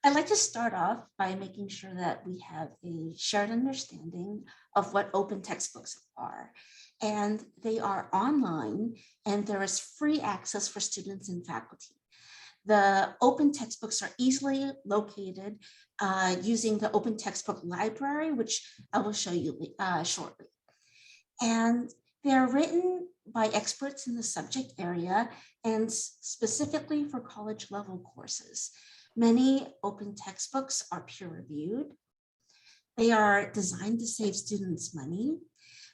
I'd like to start off by making sure that we have a shared understanding of what open textbooks are. And they are online, and there is free access for students and faculty. The open textbooks are easily located using the Open Textbook Library, which I will show you shortly. And they're written by experts in the subject area and specifically for college level courses. Many open textbooks are peer reviewed. They are designed to save students money.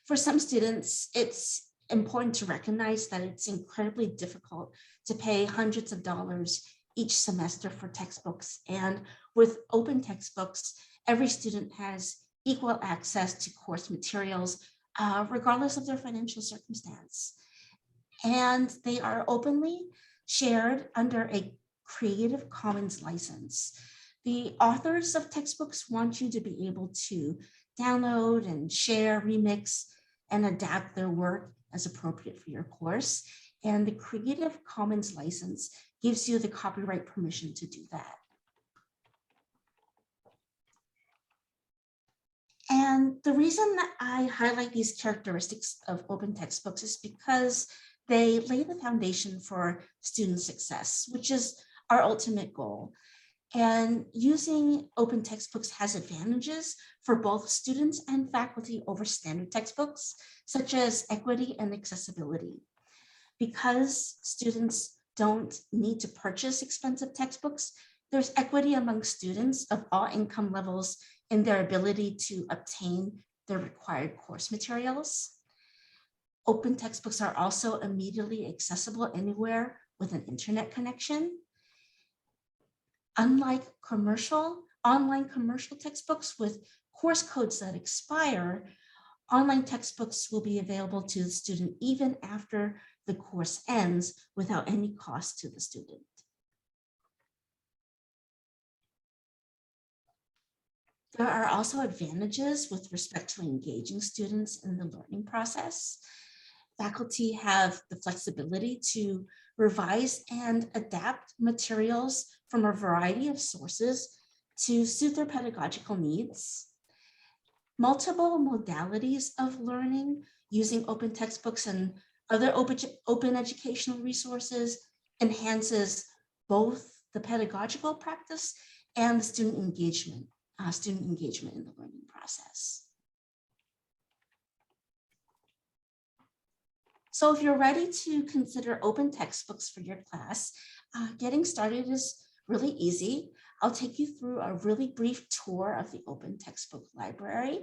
For some students, it's important to recognize that it's incredibly difficult to pay hundreds of dollars each semester for textbooks. And with open textbooks, every student has equal access to course materials, regardless of their financial circumstance. And they are openly shared under a Creative Commons license. The authors of textbooks want you to be able to download and share, remix, and adapt their work as appropriate for your course. And the Creative Commons license gives you the copyright permission to do that. And the reason that I highlight these characteristics of open textbooks is because they lay the foundation for student success, which is our ultimate goal. And using open textbooks has advantages for both students and faculty over standard textbooks, such as equity and accessibility. Because students don't need to purchase expensive textbooks, there's equity among students of all income levels in their ability to obtain the required course materials. Open textbooks are also immediately accessible anywhere with an internet connection. Unlike online commercial textbooks with course codes that expire, online textbooks will be available to the student even after the course ends without any cost to the student. There are also advantages with respect to engaging students in the learning process. Faculty have the flexibility to revise and adapt materials from a variety of sources to suit their pedagogical needs. Multiple modalities of learning using open textbooks and other open educational resources enhances both the pedagogical practice and the student engagement in the learning process. So if you're ready to consider open textbooks for your class, getting started is really easy. I'll take you through a really brief tour of the Open Textbook Library.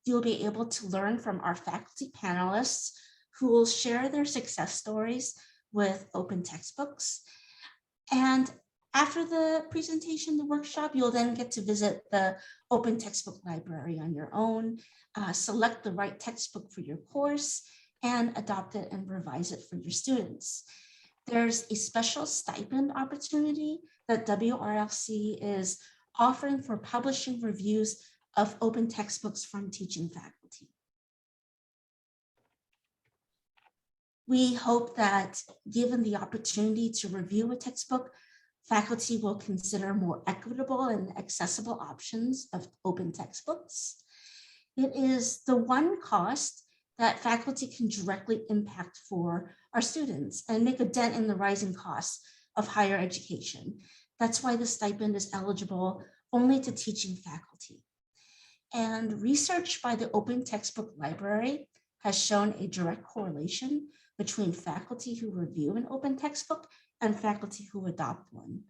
You'll be able to learn from our faculty panelists who will share their success stories with open textbooks. And after the presentation, the workshop, you'll then get to visit the Open Textbook Library on your own, select the right textbook for your course, and adopt it and revise it for your students. There's a special stipend opportunity that WRLC is offering for publishing reviews of open textbooks from teaching faculty. We hope that given the opportunity to review a textbook, faculty will consider more equitable and accessible options of open textbooks. It is the one cost that faculty can directly impact for our students and make a dent in the rising costs of higher education. That's why the stipend is eligible only to teaching faculty. And research by the Open Textbook Library has shown a direct correlation between faculty who review an open textbook and faculty who adopt one.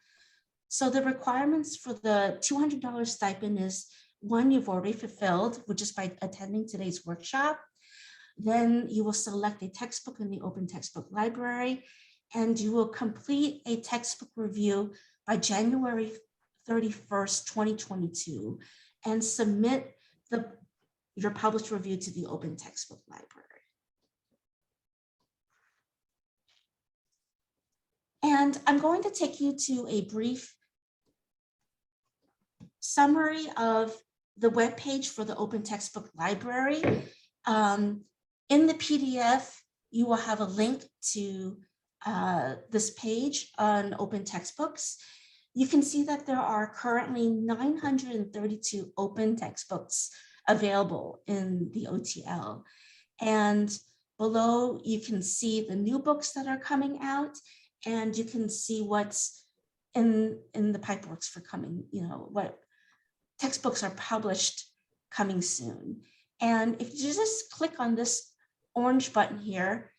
So the requirements for the $200 stipend is one you've already fulfilled, which is by attending today's workshop. Then you will select a textbook in the Open Textbook Library, and you will complete a textbook review by January 31st, 2022, and submit your published review to the Open Textbook Library. And I'm going to take you to a brief summary of the webpage for the Open Textbook Library. In the PDF, you will have a link to this page on open textbooks. you can see that there are currently 932 open textbooks available in the OTL. And below, you can see the new books that are coming out, and you can see what's in the pipeworks for coming, what textbooks are published coming soon. And if you just click on this orange button here,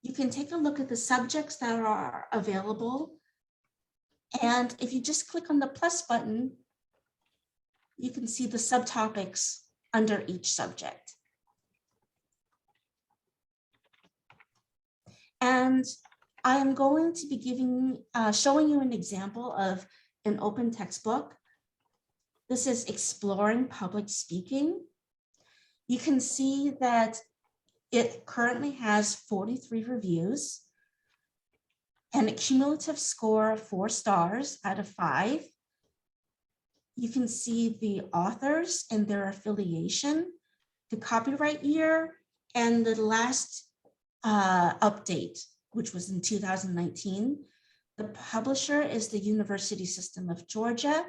you can take a look at the subjects that are available. And if you just click on the plus button, you can see the subtopics under each subject. And I am going to be showing you an example of an open textbook. This is Exploring Public Speaking. You can see that it currently has 43 reviews and a cumulative score of 4 stars out of 5. You can see the authors and their affiliation, the copyright year, and the last update, which was in 2019. The publisher is the University System of Georgia.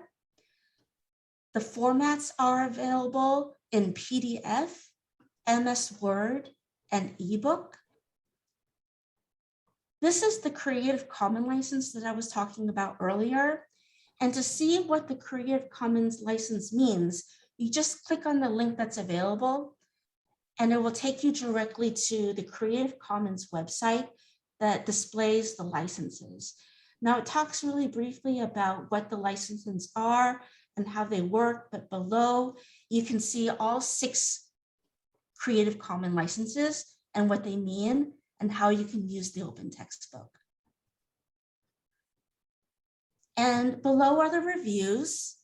The formats are available in PDF, MS Word, and ebook. This is the Creative Commons license that I was talking about earlier. And to see what the Creative Commons license means, you just click on the link that's available, and it will take you directly to the Creative Commons website that displays the licenses. Now, it talks really briefly about what the licenses are and how they work, but below you can see all 6 Creative Commons licenses and what they mean and how you can use the open textbook. And below are the reviews,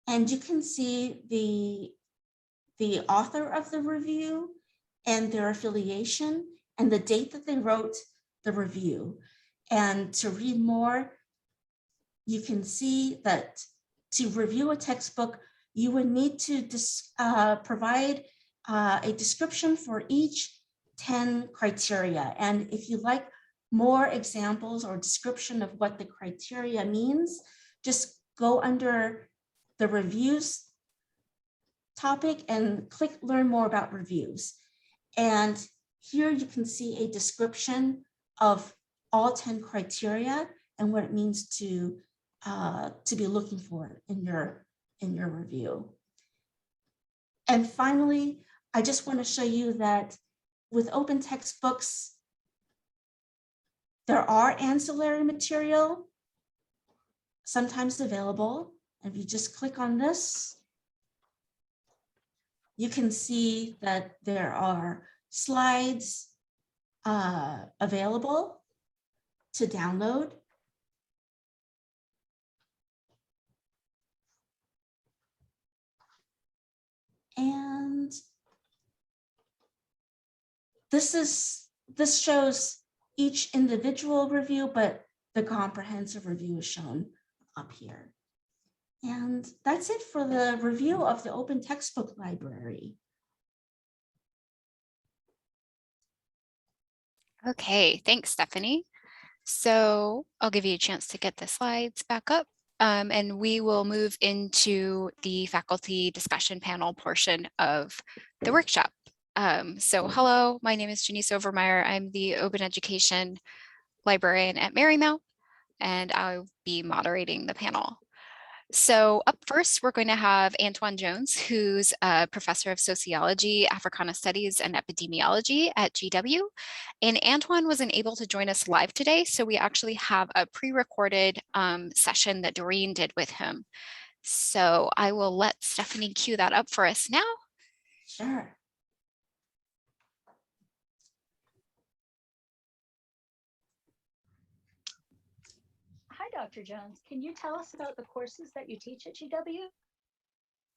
and you can see the author of the review and their affiliation and the date that they wrote the review. And to read more, you can see that to review a textbook, you would need to provide a description for each 10 criteria. And if you like more examples or description of what the criteria means, just go under the reviews topic and click Learn More About Reviews. And here you can see a description of all 10 criteria and what it means to be looking for in your review. And finally, I just want to show you that with open textbooks, there are ancillary material sometimes available. And if you just click on this, you can see that there are slides available to download. And this shows each individual review, but the comprehensive review is shown up here. And that's it for the review of the open textbook library. Okay, thanks, Stephanie. So I'll give you a chance to get the slides back up, and we will move into the faculty discussion panel portion of the workshop. So hello, my name is Janice Overmeyer. I'm the Open Education Librarian at Marymount, and I'll be moderating the panel. So up first, we're going to have Antoine Jones, who's a professor of sociology, Africana studies, and epidemiology at GW. And Antoine wasn't able to join us live today, so we actually have a pre-recorded session that Doreen did with him. So I will let Stephanie cue that up for us now. Sure. Hi, Dr. Jones. Can you tell us about the courses that you teach at GW?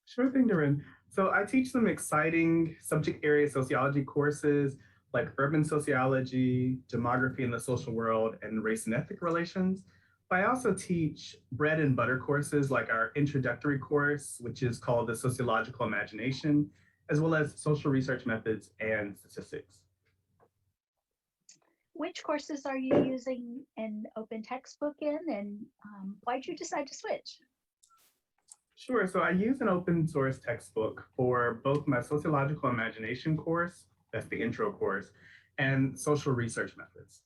Sure thing, Doreen. So I teach some exciting subject area sociology courses like urban sociology, demography in the social world, and race and ethnic relations. But I also teach bread and butter courses like our introductory course, which is called the Sociological Imagination, as well as social research methods and statistics. which courses are you using an open textbook in, and why did you decide to switch? Sure. So I use an open source textbook for both my sociological imagination course, that's the intro course, and social research methods.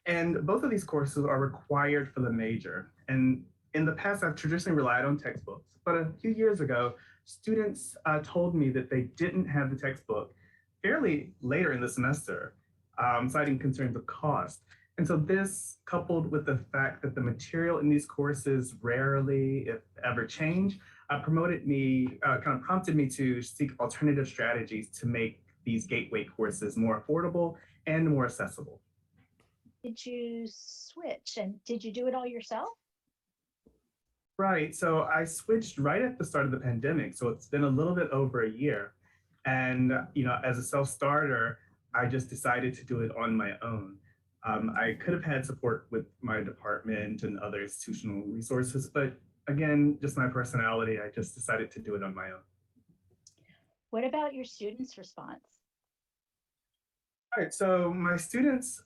And both of these courses are required for the major. And in the past, I've traditionally relied on textbooks, but a few years ago, students told me that they didn't have the textbook fairly later in the semester, citing concerns of cost. And so this, coupled with the fact that the material in these courses rarely, if ever, change, prompted me to seek alternative strategies to make these gateway courses more affordable and more accessible. Did you switch, and did you do it all yourself? Right. So I switched right at the start of the pandemic. So it's been a little bit over a year. And, as a self-starter, I just decided to do it on my own. I could have had support with my department and other institutional resources, but again, just my personality, I just decided to do it on my own. What about your students' response? All right. So my students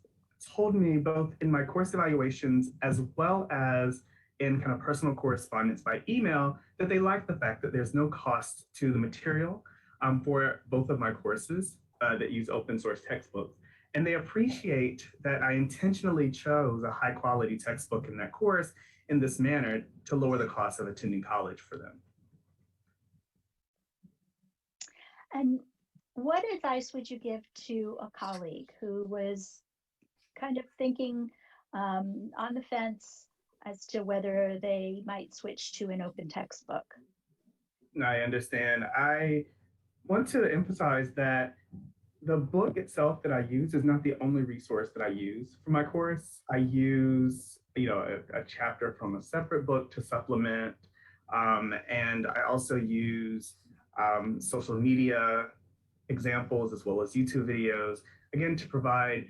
told me both in my course evaluations as well as in kind of personal correspondence by email that they like the fact that there's no cost to the material for both of my courses that use open source textbooks. And they appreciate that I intentionally chose a high quality textbook in that course in this manner to lower the cost of attending college for them. And what advice would you give to a colleague who was kind of thinking on the fence as to whether they might switch to an open textbook? I understand. I want to emphasize that the book itself that I use is not the only resource that I use for my course. I use, a chapter from a separate book to supplement, and I also use social media examples as well as YouTube videos, again, to provide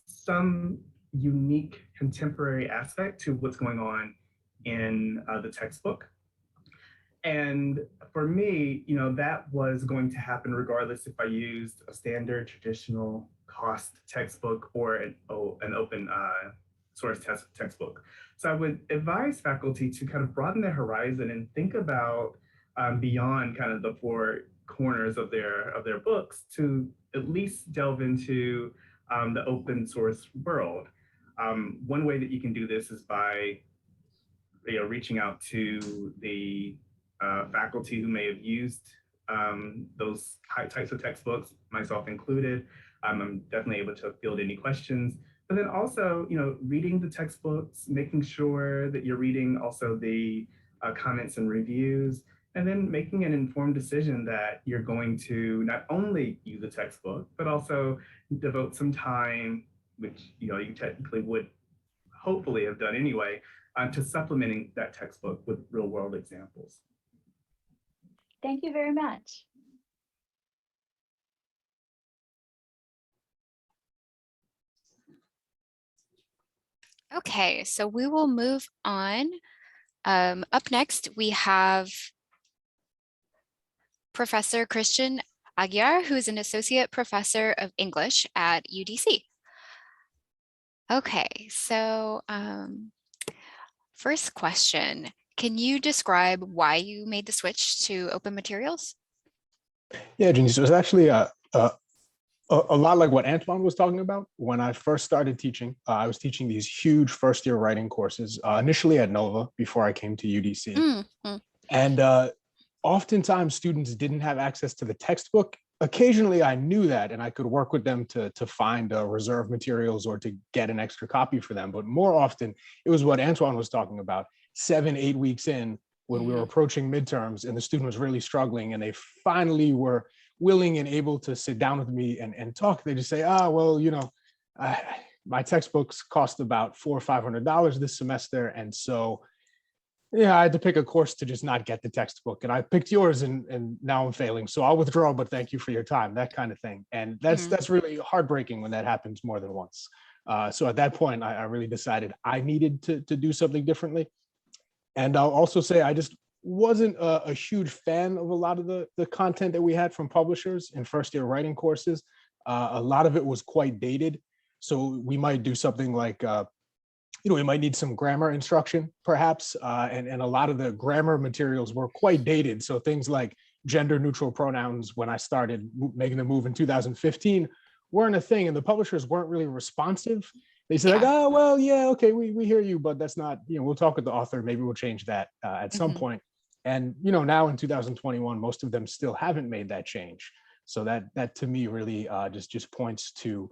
some unique contemporary aspect to what's going on in the textbook. And for me, that was going to happen regardless if I used a standard traditional cost textbook or an open source textbook. So I would advise faculty to kind of broaden their horizon and think about beyond kind of the four corners of their books to at least delve into the open source world. One way that you can do this is by reaching out to the faculty who may have used those types of textbooks, myself included. I'm definitely able to field any questions. But then also, reading the textbooks, making sure that you're reading also the comments and reviews, and then making an informed decision that you're going to not only use a textbook, but also devote some time, which you technically would hopefully have done anyway, to supplementing that textbook with real world examples. Thank you very much. Okay, so we will move on. Up next, we have Professor Christian Aguiar, who is an associate professor of English at UDC. Okay, so first question, can you describe why you made the switch to open materials? Yeah, Jenny, so it's actually a lot like what Antoine was talking about. When I first started teaching, I was teaching these huge first year writing courses, initially at Nova before I came to UDC. Mm-hmm. And oftentimes students didn't have access to the textbook. Occasionally I knew that and I could work with them to find reserve materials or to get an extra copy for them. But more often it was what Antoine was talking about, 7-8 weeks in, when we were approaching midterms and the student was really struggling and they finally were willing and able to sit down with me and talk. They just say, well, my textbooks cost about $400 or $500 this semester. And so, yeah, I had to pick a course to just not get the textbook. And I picked yours and now I'm failing. So I'll withdraw, but thank you for your time, that kind of thing. And that's really heartbreaking when that happens more than once. So at that point, I really decided I needed to do something differently. And I'll also say I just wasn't a huge fan of a lot of the content that we had from publishers in first year writing courses. A lot of it was quite dated. So we might do something like, we might need some grammar instruction, perhaps, and a lot of the grammar materials were quite dated. So things like gender neutral pronouns, when I started making the move in 2015, weren't a thing, and the publishers weren't really responsive. They said, like, oh, well, yeah, okay, we hear you, but that's not, we'll talk with the author, maybe we'll change that at some point. And now in 2021, most of them still haven't made that change. So that to me really just points to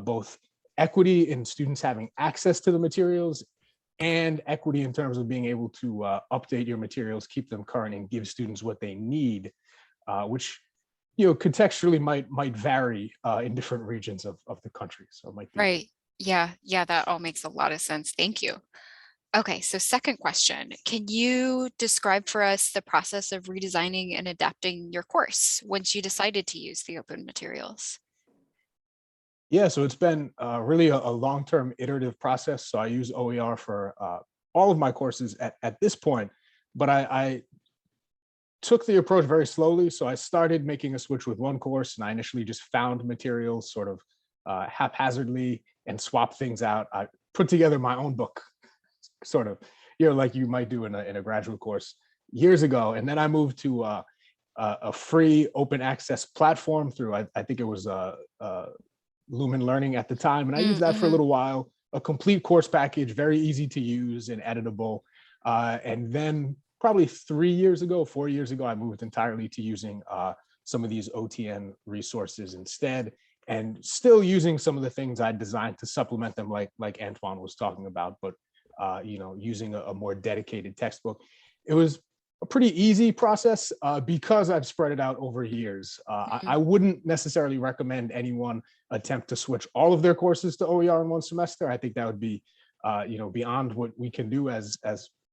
both equity in students having access to the materials and equity in terms of being able to update your materials, keep them current, and give students what they need, which contextually might vary in different regions of the country. So it might be Right. Yeah, that all makes a lot of sense. Thank you. Okay, so second question, can you describe for us the process of redesigning and adapting your course once you decided to use the open materials? Yeah, so it's been really a long-term iterative process. So I use OER for all of my courses at this point, but I took the approach very slowly. So I started making a switch with one course, and I initially just found materials sort of haphazardly and swapped things out. I put together my own book, sort of, like you might do in a graduate course years ago. And then I moved to a free open access platform through, I think it was Lumen Learning at the time. And I used that for a little while, a complete course package, very easy to use and editable. And then probably 4 years ago, I moved entirely to using some of these OTN resources instead, and still using some of the things I designed to supplement them, like Antoine was talking about, but using a more dedicated textbook. It was a pretty easy process because I've spread it out over years. I wouldn't necessarily recommend anyone attempt to switch all of their courses to OER in one semester. I think that would be, beyond what we can do as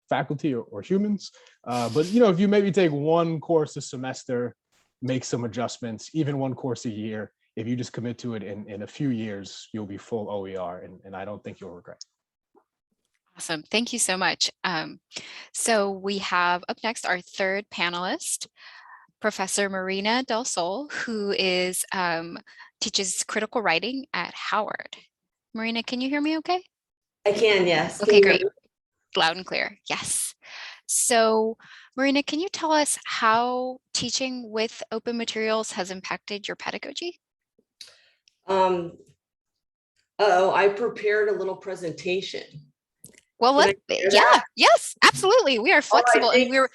faculty or humans. But if you maybe take one course a semester, make some adjustments, even one course a year, if you just commit to it in a few years, you'll be full OER, and I don't think you'll regret it. Awesome. Thank you so much. So we have up next our third panelist, Professor Marina del Sol, who is teaches critical writing at Howard. Marina, can you hear me okay? I can, yes. Okay, great. Loud and clear. Yes. So Marina, can you tell us how teaching with open materials has impacted your pedagogy? I prepared a little presentation. Well, yes, absolutely. We are flexible, and we're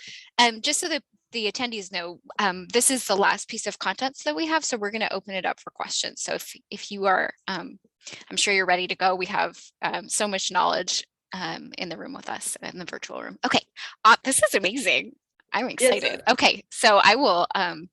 just so that the attendees know, this is the last piece of content that we have, so we're going to open it up for questions. So if you are, I'm sure you're ready to go. We have so much knowledge in the room with us, in the virtual room. Okay, this is amazing. I'm excited. Yes. Okay, so I will. I'm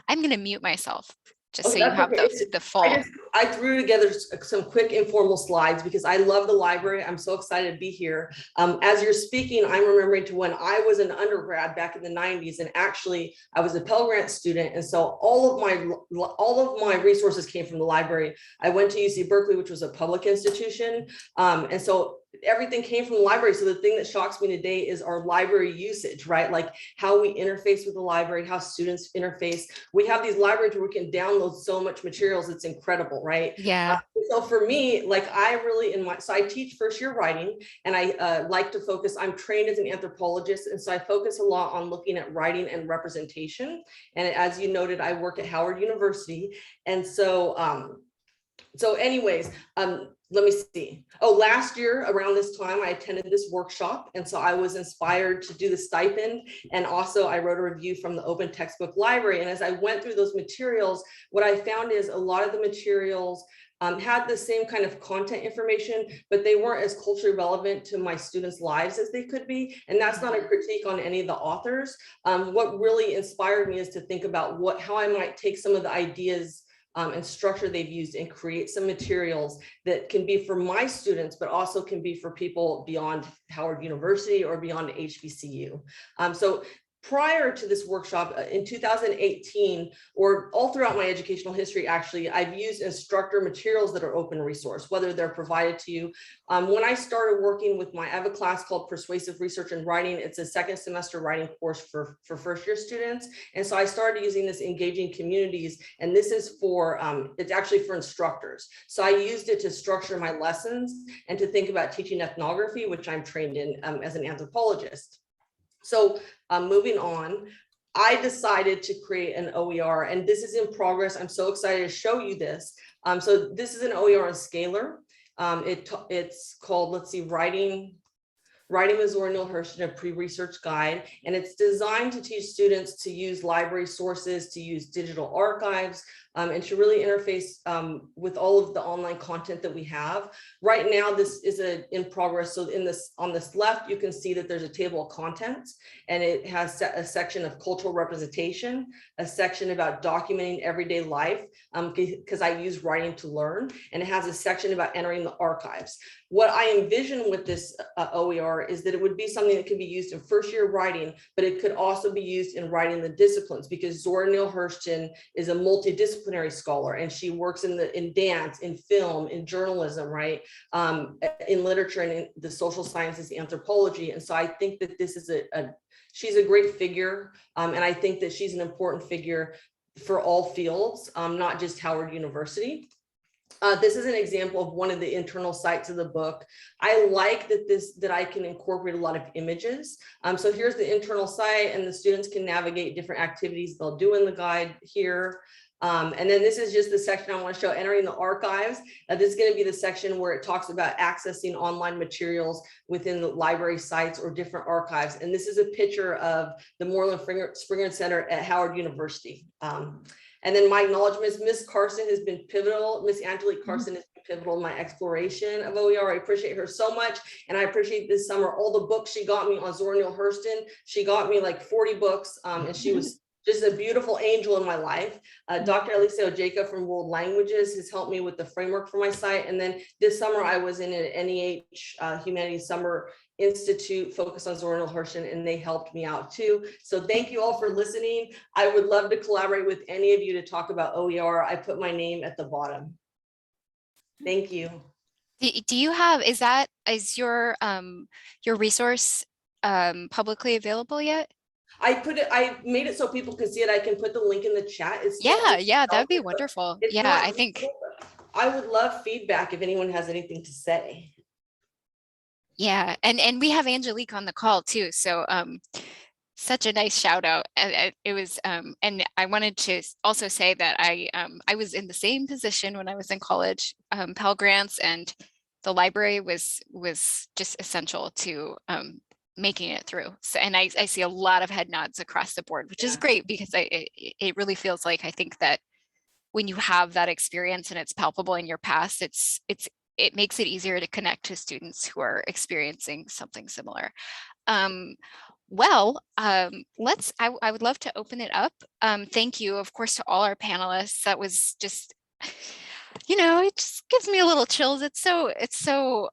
going to mute myself just so you have the full. I threw together some quick informal slides because I love the library. I'm so excited to be here. As you're speaking, I'm remembering to when I was an undergrad back in the 90s, and actually I was a Pell Grant student, and so all of my resources came from the library. I went to UC Berkeley, which was a public institution, and so everything came from the library. So the thing that shocks me today is our library usage, right? Like how we interface with the library, how students interface. We have these libraries where we can download so much materials. It's incredible, right? Yeah. So for me, like I really, so I teach first year writing, and I like to focus, I'm trained as an anthropologist. And so I focus a lot on looking at writing and representation. And as you noted, I work at Howard University. And so, anyways, let me see. Oh, last year around this time, I attended this workshop. And so I was inspired to do the stipend. And also I wrote a review from the Open Textbook Library. And as I went through those materials, what I found is a lot of the materials had the same kind of content information, but they weren't as culturally relevant to my students' lives as they could be. And that's not a critique on any of the authors. What really inspired me is to think about how I might take some of the ideas and structure they've used and create some materials that can be for my students, but also can be for people beyond Howard University or beyond HBCU. So prior to this workshop in 2018, or all throughout my educational history, actually, I've used instructor materials that are open resource, whether they're provided to you. When I started working with I have a class called Persuasive Research and Writing. It's a second semester writing course for first year students. And so I started using this Engaging Communities, and this is for, it's actually for instructors. So I used it to structure my lessons and to think about teaching ethnography, which I'm trained in as an anthropologist. So moving on, I decided to create an OER, and this is in progress. I'm so excited to show you this. So this is an OER on Scalar. It's called, let's see, Writing with Zora Neale Hurston, a pre-research guide, and it's designed to teach students to use library sources, to use digital archives, and to really interface with all of the online content that we have. Right now, this is in progress. So on this left, you can see that there's a table of contents, and it has a section of cultural representation, a section about documenting everyday life, because I use writing to learn, and it has a section about entering the archives. What I envision with this OER is that it would be something that could be used in first year writing, but it could also be used in writing the disciplines, because Zora Neale Hurston is a multidisciplinary scholar, and she works in dance, in film, in journalism, right? In literature, and in the social sciences, anthropology. And so I think that this is she's a great figure. And I think that she's an important figure for all fields, not just Howard University. This is an example of one of the internal sites of the book. I like that I can incorporate a lot of images. So here's the internal site, and the students can navigate different activities they'll do in the guide here. And then this is just the section I want to show, entering the archives. This is going to be the section where it talks about accessing online materials within the library sites or different archives. And this is a picture of the Moreland Springer Center at Howard University. And then my acknowledgements, Miss Carson has been pivotal. Miss Angelique Carson has been pivotal in my exploration of OER. I appreciate her so much. And I appreciate this summer, all the books she got me on Zora Neale Hurston. She got me like 40 books, and she was just a beautiful angel in my life. Dr. Alicia Ojeka from World Languages has helped me with the framework for my site. And then this summer I was in an NEH Humanities Summer Institute focused on Zora Neale Hurston, and they helped me out too. So thank you all for listening. I would love to collaborate with any of you to talk about OER. I put my name at the bottom. Thank you. Do you have, is your resource publicly available yet? I made it so people can see it. I can put the link in the chat. Yeah, that'd be wonderful. Yeah, I think I would love feedback if anyone has anything to say. Yeah, and we have Angelique on the call too. So such a nice shout out. It was and I wanted to also say that I was in the same position when I was in college, Pell Grants, and the library was just essential to making it through. So, and I see a lot of head nods across the board, which is great, because it really feels like, I think that when you have that experience and it's palpable in your past, it makes it easier to connect to students who are experiencing something similar. I would love to open it up. Thank you, of course, to all our panelists. That was just, it just gives me a little chills. It's so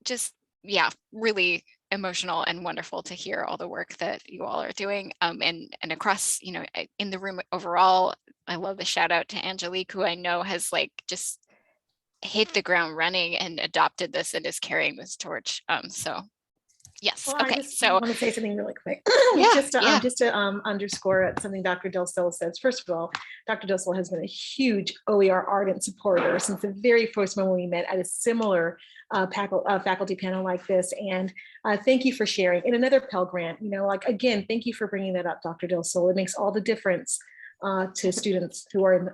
just, yeah, really emotional and wonderful to hear all the work that you all are doing. And across, in the room overall, I love the shout out to Angelique, who I know has just hit the ground running and adopted this and is carrying this torch. So yes. Well, Okay. I want to say something really quick. Just to underscore something Dr. Del Sol says. First of all, Dr. Del Sol has been a huge OER ardent supporter since the very first moment we met at a similar faculty panel like this. And thank you for sharing. In another Pell Grant, again, thank you for bringing that up, Dr. Del Sol. It makes all the difference to students who are in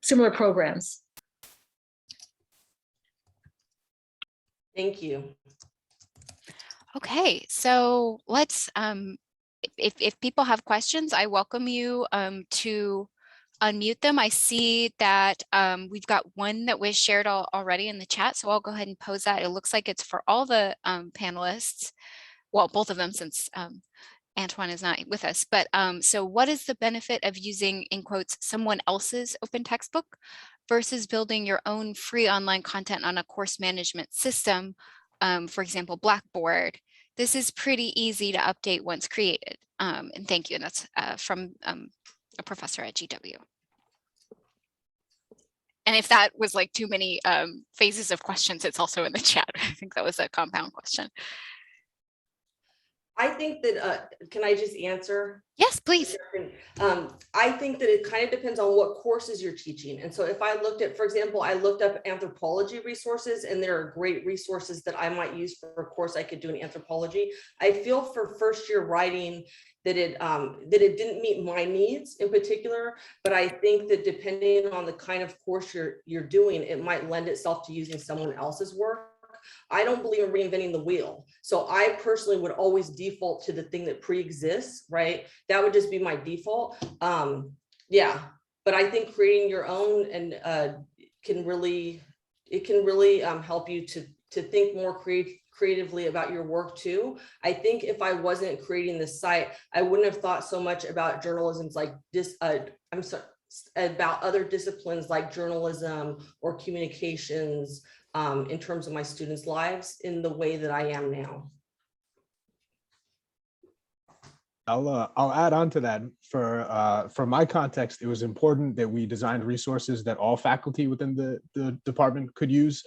similar programs. Thank you. Okay, so let's, if people have questions, I welcome you to unmute them. I see that we've got one that was shared already in the chat, so I'll go ahead and pose that. It looks like it's for all the panelists. Well, both of them, since Antoine is not with us. But so what is the benefit of using, in quotes, someone else's open textbook versus building your own free online content on a course management system, for example, Blackboard? This is pretty easy to update once created. And thank you. And that's from a professor at GW. And if that was like too many phases of questions, it's also in the chat. I think that was a compound question. I think that, can I just answer? Yes, please. I think that it kind of depends on what courses you're teaching. And so if I looked at, for example, I looked up anthropology resources, and there are great resources that I might use for a course I could do in anthropology. I feel for first year writing that it didn't meet my needs in particular, but I think that depending on the kind of course you're doing, it might lend itself to using someone else's work. I don't believe in reinventing the wheel. So I personally would always default to the thing that pre-exists, right? That would just be my default. Yeah, but I think creating your own and can really help you to think more creatively about your work too. I think if I wasn't creating this site, I wouldn't have thought so much about journalism's like this. I'm sorry, about other disciplines like journalism or communications in terms of my students' lives in the way that I am now. I'll add on to that. For my context, it was important that we designed resources that all faculty within the department could use.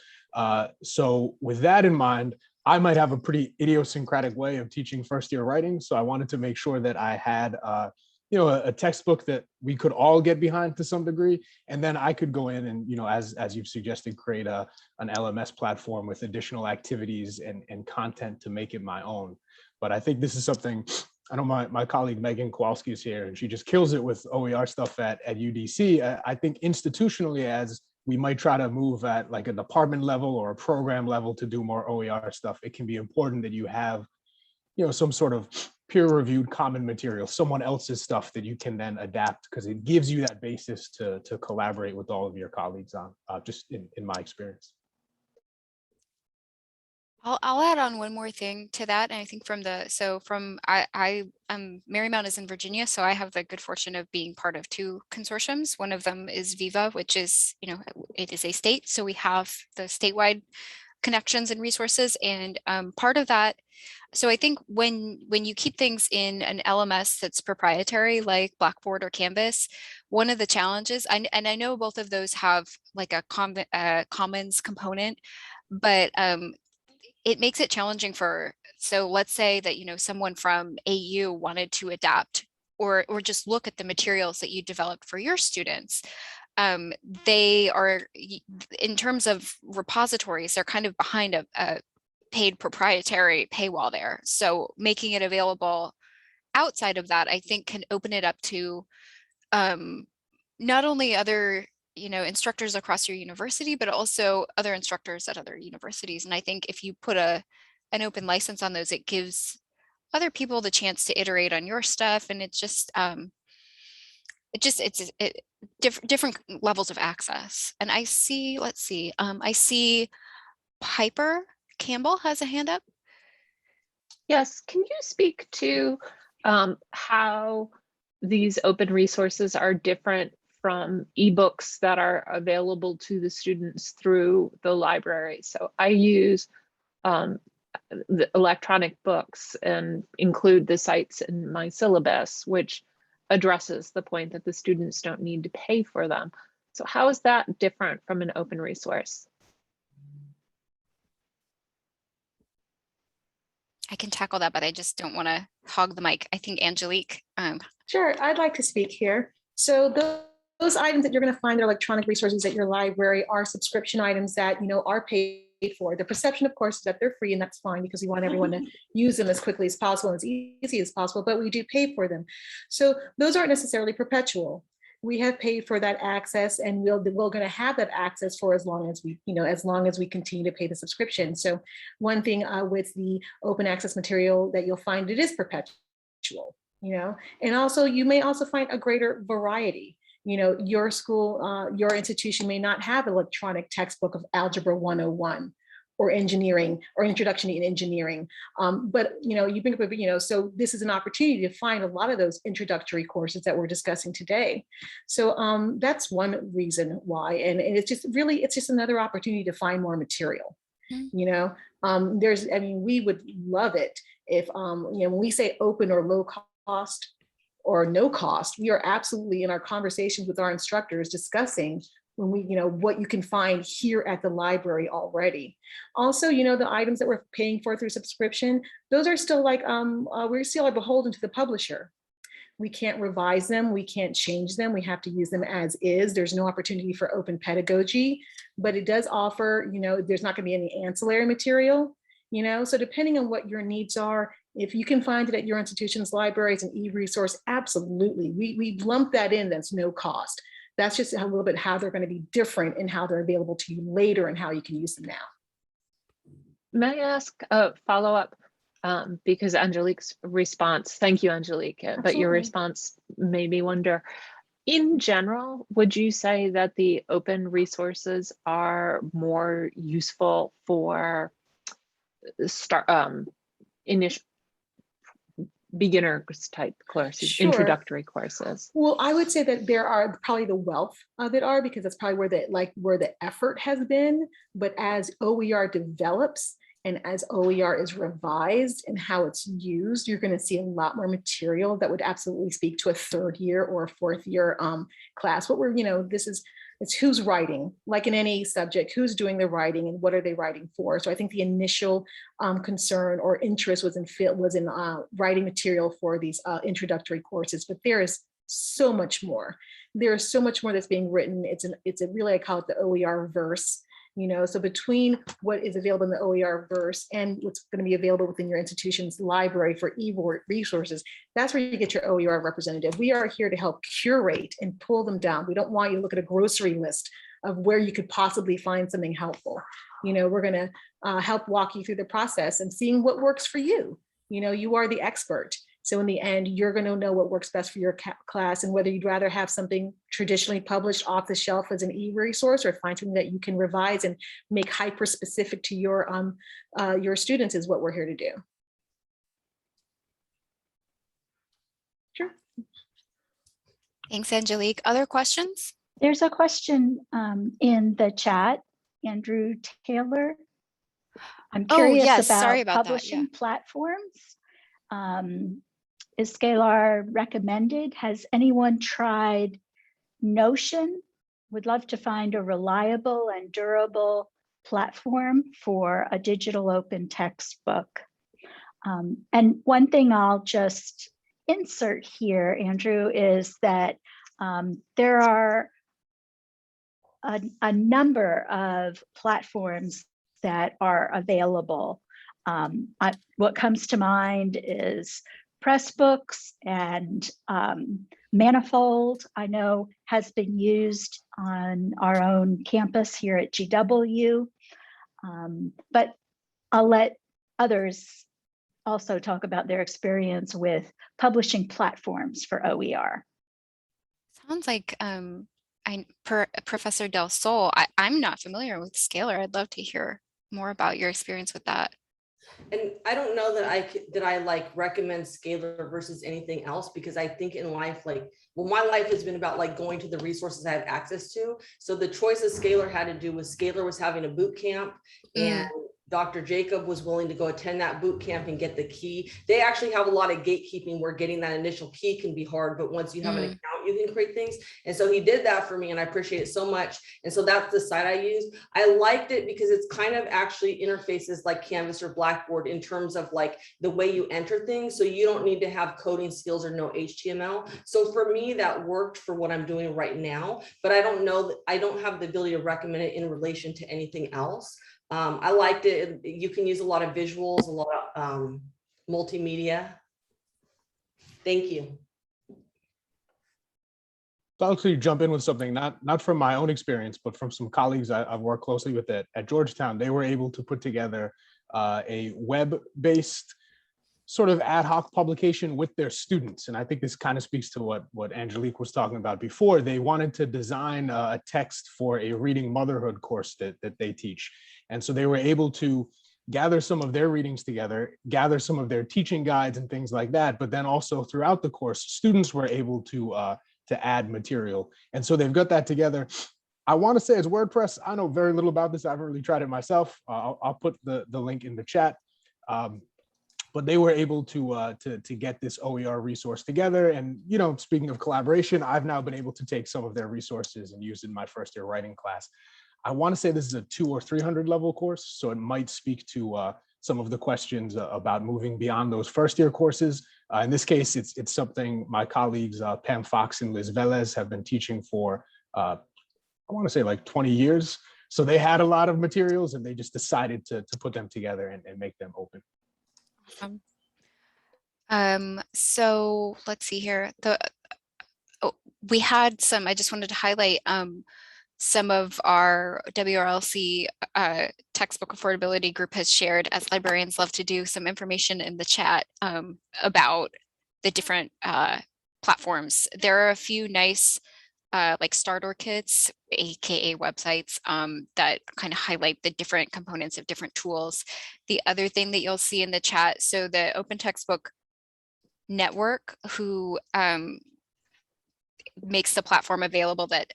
So with that in mind, I might have a pretty idiosyncratic way of teaching first year writing. So I wanted to make sure that I had a textbook that we could all get behind to some degree. And then I could go in and, as you've suggested, create an LMS platform with additional activities and content to make it my own. But I think this is something, I know my colleague Megan Kowalski is here, and she just kills it with OER stuff at UDC. I think institutionally, as we might try to move at like a department level or a program level to do more OER stuff, it can be important that you have some sort of peer-reviewed common material, someone else's stuff that you can then adapt, because it gives you that basis to collaborate with all of your colleagues on, just in my experience. I'll add on one more thing to that. And I think Marymount is in Virginia, so I have the good fortune of being part of two consortiums. One of them is Viva, which is, it is a state. So we have the statewide connections and resources. And part of that, so I think when you keep things in an LMS that's proprietary, like Blackboard or Canvas, one of the challenges, and I know both of those have like a commons component, but it makes it challenging so let's say that, someone from AU wanted to adapt or just look at the materials that you developed for your students. They are, in terms of repositories, they're kind of behind a paid proprietary paywall there. So making it available outside of that, I think, can open it up to not only other instructors across your university, but also other instructors at other universities. And I think if you put an open license on those, it gives other people the chance to iterate on your stuff. And it's just, different levels of access. And I see, I see Piper Campbell has a hand up. Yes, can you speak to how these open resources are different from ebooks that are available to the students through the library? So I use the electronic books and include the sites in my syllabus, which addresses the point that the students don't need to pay for them. So how is that different from an open resource? I can tackle that, but I just don't want to hog the mic. I think Angelique. Sure, I'd like to speak here. So those items that you're going to find, are electronic resources at your library, are subscription items that are paid for. The perception, of course, is that they're free, and that's fine because we want everyone to use them as quickly as possible and as easy as possible, but we do pay for them. So those aren't necessarily perpetual. We have paid for that access, and we're going to have that access for as long as we continue to pay the subscription. So one thing with the open access material that you'll find, it is perpetual, and also you may also find a greater variety. Your school, your institution may not have an electronic textbook of Algebra 101 or engineering or introduction to engineering. But you bring up, so this is an opportunity to find a lot of those introductory courses that we're discussing today. So that's one reason why, and it's just another opportunity to find more material. We would love it if when we say open or low cost or no cost. We are absolutely in our conversations with our instructors discussing when we, what you can find here at the library already. Also, the items that we're paying for through subscription, those are still like, we still are beholden to the publisher. We can't revise them. We can't change them. We have to use them as is. There's no opportunity for open pedagogy, but it does offer, there's not going to be any ancillary material, so depending on what your needs are, if you can find it at your institution's library as an e-resource, absolutely. We lump that in, that's no cost. That's just a little bit how they're going to be different and how they're available to you later and how you can use them now. May I ask a follow-up? Because Angelique's response, thank you, Angelique, but your response made me wonder, in general, would you say that the open resources are more useful for initial beginners type courses, Sure. introductory courses? Well, I would say that there are probably the wealth of it are, because that's probably where the effort has been. But as OER develops and as OER is revised and how it's used, you're going to see a lot more material that would absolutely speak to a third year or a fourth year class. What we're, it's who's writing, like in any subject, who's doing the writing and what are they writing for. So I think the initial concern or interest was in writing material for these introductory courses, but there is so much more. There is so much more that's being written. It's a really, I call it the OER verse. So between what is available in the OER verse and what's going to be available within your institution's library for resources, that's where you get your OER representative. We are here to help curate and pull them down. We don't want you to look at a grocery list of where you could possibly find something helpful. We're going to help walk you through the process and seeing what works for you. You are the expert. So in the end, you're going to know what works best for your class and whether you'd rather have something traditionally published off the shelf as an e-resource or find something that you can revise and make hyper specific to your students is what we're here to do. Sure. Thanks, Angelique. Other questions? There's a question in the chat, Andrew Taylor. I'm curious yes, about sorry about publishing platforms. Is Scalar recommended? Has anyone tried Notion? Would love to find a reliable and durable platform for a digital open textbook. And one thing I'll just insert here, Andrew, is that there are a number of platforms that are available. What comes to mind is Pressbooks and Manifold, I know has been used on our own campus here at GW, but I'll let others also talk about their experience with publishing platforms for OER. Sounds like Professor Del Sol. I'm not familiar with Scalar. I'd love to hear more about your experience with that. And I don't know that I like recommend Scalar versus anything else, because I think in life, my life has been about going to the resources I have access to. So the choices Scalar had to do with Scalar was having a boot camp, and Dr. Jacob was willing to go attend that boot camp and get the key. They actually have a lot of gatekeeping where getting that initial key can be hard, but once you have an account, you can create things. And so he did that for me, and I appreciate it so much. And so that's the site I used. I liked it because it's kind of actually interfaces like Canvas or Blackboard in terms of the way you enter things. So you don't need to have coding skills or no HTML. So for me, that worked for what I'm doing right now, but I don't know that I don't have the ability to recommend it in relation to anything else. I liked it. You can use a lot of visuals, a lot of multimedia. Thank you. So I'll actually jump in with something, not from my own experience, but from some colleagues I've worked closely with at Georgetown. They were able to put together a web-based sort of ad hoc publication with their students. And I think this kind of speaks to what Angelique was talking about before. They wanted to design a text for a reading motherhood course that they teach. And so they were able to gather some of their readings together, gather some of their teaching guides and things like that. But then also throughout the course, students were able to add material. And so they've got that together. I want to say it's WordPress. I know very little about this. I haven't really tried it myself. I'll put the link in the chat. but they were able to get this OER resource together. And, you know, speaking of collaboration, I've now been able to take some of their resources and use in my first year writing class. I want to say this is a 200 or 300 level course, so it might speak to some of the questions about moving beyond those first year courses. In this case, it's something my colleagues Pam Fox and Liz Velez have been teaching for, I want to say like 20 years. So they had a lot of materials and they just decided to put them together and make them open. So let's see here. We had some, I just wanted to highlight some of our WRLC textbook affordability group has shared, as librarians love to do, some information in the chat about the different platforms. There are a few nice like starter kits, aka websites, that kind of highlight the different components of different tools. The other thing that you'll see in the chat, so the Open Textbook Network, who makes the platform available that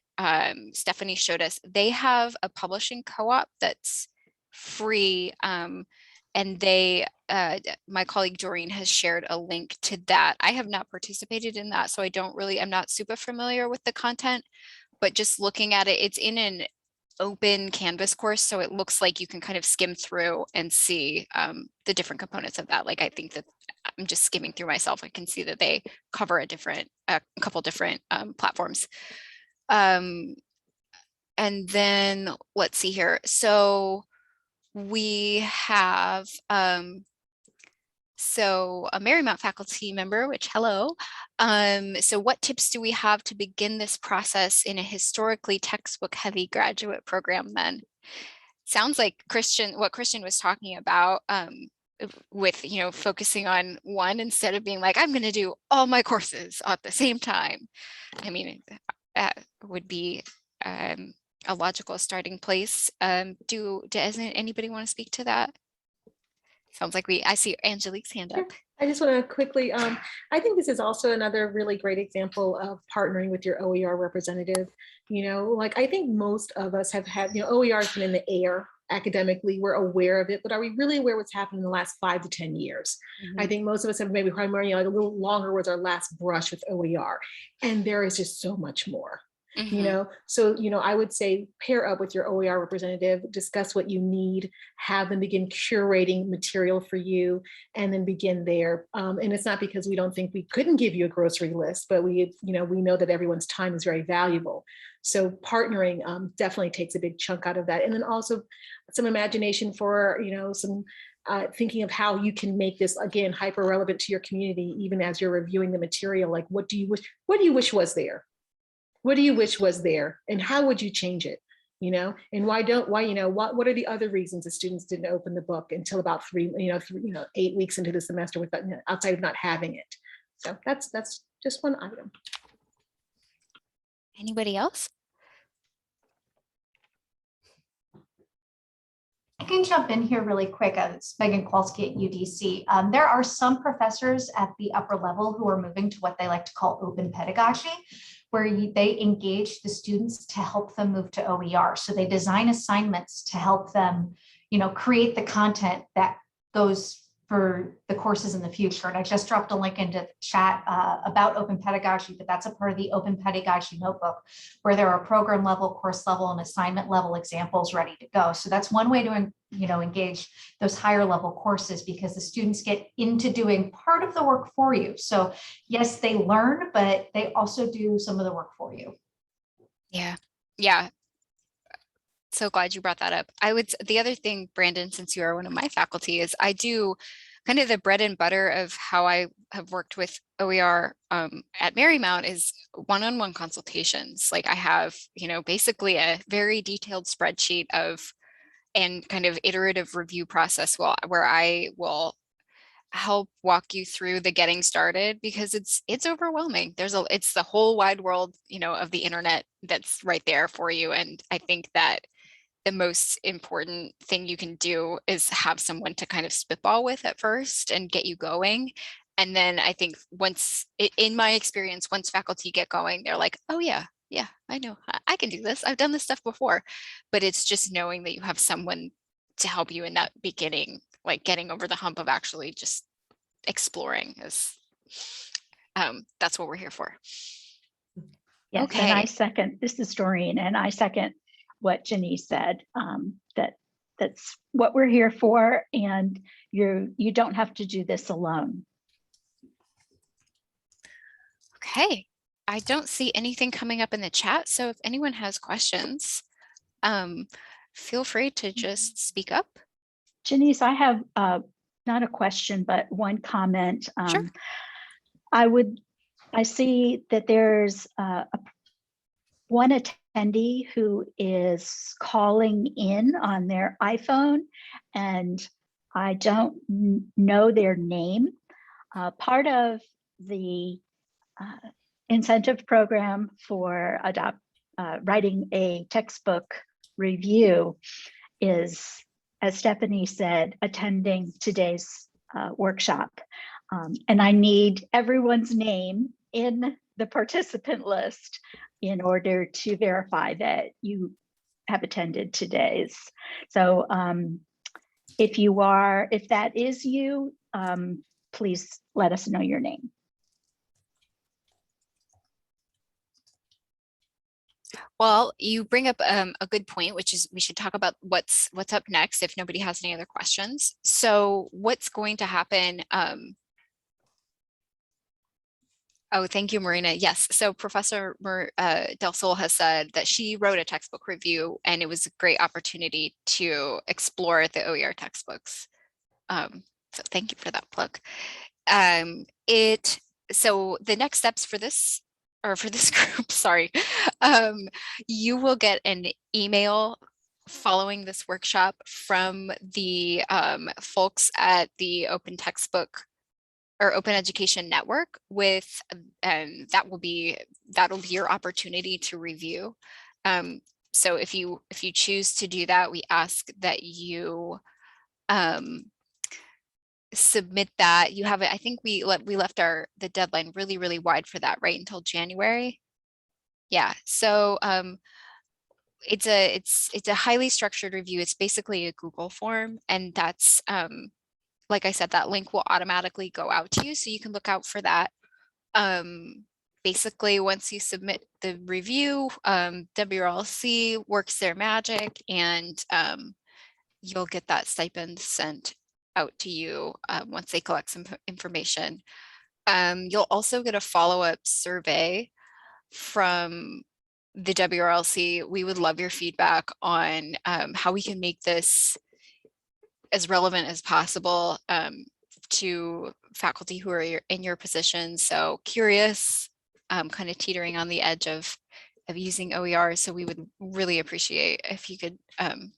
Stephanie showed us, they have a publishing co-op that's free, and they, my colleague Doreen has shared a link to that. I have not participated in that, so I'm not super familiar with the content, but just looking at it, it's in an open Canvas course, so it looks like you can kind of skim through and see the different components of that. Like, I think that I'm just skimming through myself, I can see that they cover a couple different platforms. And then let's see here. So we have a Marymount faculty member, which hello. So what tips do we have to begin this process in a historically textbook heavy graduate program then? Sounds like what Christian was talking about, with, you know, focusing on one instead of being like, I'm going to do all my courses at the same time. I mean, that would be a logical starting place. Doesn't anybody want to speak to that? Sounds like I see Angelique's hand up. I just want to quickly, I think this is also another really great example of partnering with your OER representative. You know, like I think most of us have had, you know, OER has been in the air academically, we're aware of it, but are we really aware what's happened in the last 5 to 10 years? I think most of us have maybe primarily like a little longer was our last brush with OER. And there is just so much more. You know, so, you know, I would say pair up with your OER representative, discuss what you need, have them begin curating material for you, and then begin there. And it's not because we don't think we couldn't give you a grocery list, but we know that everyone's time is very valuable. So partnering definitely takes a big chunk out of that. And then also some imagination for, you know, some thinking of how you can make this, again, hyper relevant to your community, even as you're reviewing the material. Like, what do you wish was there? What do you wish was there, and how would you change it? You know, and what are the other reasons the students didn't open the book until about 8 weeks into the semester without, outside of not having it? So that's just one item. Anybody else? I can jump in here really quick. It's Megan Kowalski at UDC. There are some professors at the upper level who are moving to what they like to call open pedagogy, where they engage the students to help them move to OER. So they design assignments to help them, you know, create the content that goes for the courses in the future. And I just dropped a link into the chat about open pedagogy, but that's a part of the open pedagogy notebook where there are program level, course level, and assignment level examples ready to go. So that's one way to, you know, engage those higher level courses, because the students get into doing part of the work for you. So yes, they learn, but they also do some of the work for you. Yeah. So glad you brought that up. The other thing, Brandon, since you are one of my faculty, is I do kind of the bread and butter of how I have worked with OER at Marymount is one-on-one consultations. Like I have, you know, basically a very detailed spreadsheet and kind of iterative review process where I will help walk you through the getting started, because it's overwhelming. It's the whole wide world, you know, of the internet that's right there for you. And I think that the most important thing you can do is have someone to kind of spitball with at first and get you going. And then I think in my experience, once faculty get going, they're like, oh yeah, I know, I can do this. I've done this stuff before. But it's just knowing that you have someone to help you in that beginning, like getting over the hump of actually just exploring is, that's what we're here for. Yes, Okay. and I second, this is Doreen, and I second what Jenny said, that's what we're here for, and you don't have to do this alone. Okay, I don't see anything coming up in the chat, so if anyone has questions, feel free to just speak up. Janice, I have not a question, but one comment. Sure. I see that there's one attendee who is calling in on their iPhone, and I don't know their name. Part of the incentive program for writing a textbook review is, as Stephanie said, attending today's workshop. And I need everyone's name in the participant list in order to verify that you have attended today's. So if that is you, please let us know your name. Well, you bring up a good point, which is we should talk about what's up next if nobody has any other questions. So what's going to happen? Oh, thank you, Marina. Yes, so Professor Del Sol has said that she wrote a textbook review, and it was a great opportunity to explore the OER textbooks. So thank you for that plug. So the next steps for this, or for this group, sorry, you will get an email following this workshop from the folks at the Open Textbook or Open Education Network with, that'll be your opportunity to review. So if you choose to do that, we ask that you submit that. You have it. I think we left the deadline really wide for that, right, until January. Yeah. So it's a highly structured review. It's basically a Google form, and that's like I said, that link will automatically go out to you, so you can look out for that. Basically, once you submit the review, WRLC works their magic, and you'll get that stipend sent out to you once they collect some information. You'll also get a follow-up survey from the WRLC. We would love your feedback on how we can make this as relevant as possible to faculty who are in your position. So curious, kind of teetering on the edge of using OER. So we would really appreciate if you could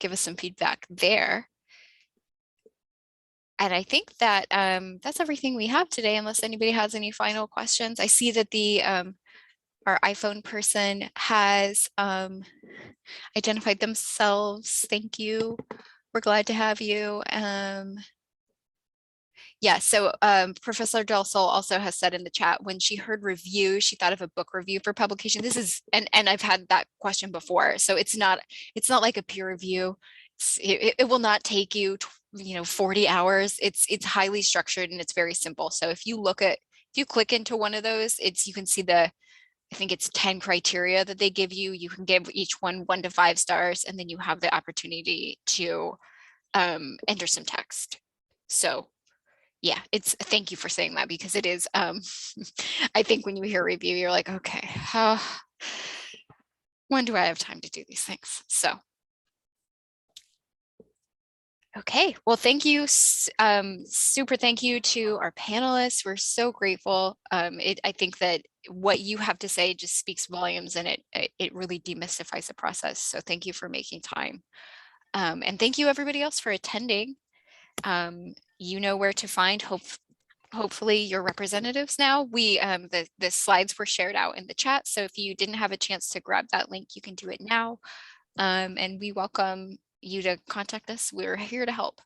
give us some feedback there. And I think that that's everything we have today, unless anybody has any final questions. I see that the our iPhone person has identified themselves. Thank you. We're glad to have you. Yeah, so Professor Del Sol also has said in the chat, when she heard review, she thought of a book review for publication. This is, and I've had that question before. So it's not like a peer review. It will not take you, 40 hours. It's highly structured and it's very simple. So if you click into one of those, you can see I think it's 10 criteria that they give you. You can give each one 1 to 5 stars, and then you have the opportunity to enter some text. So yeah, thank you for saying that, because it is, I think when you hear review, you're like, okay, when do I have time to do these things? So, okay, well, thank you. Super thank you to our panelists. We're so grateful. I think that what you have to say just speaks volumes, and it really demystifies the process. So thank you for making time. And thank you everybody else for attending. You know where to find hopefully your representatives now. The slides were shared out in the chat, so if you didn't have a chance to grab that link, you can do it now. And we welcome you to contact us. We're here to help.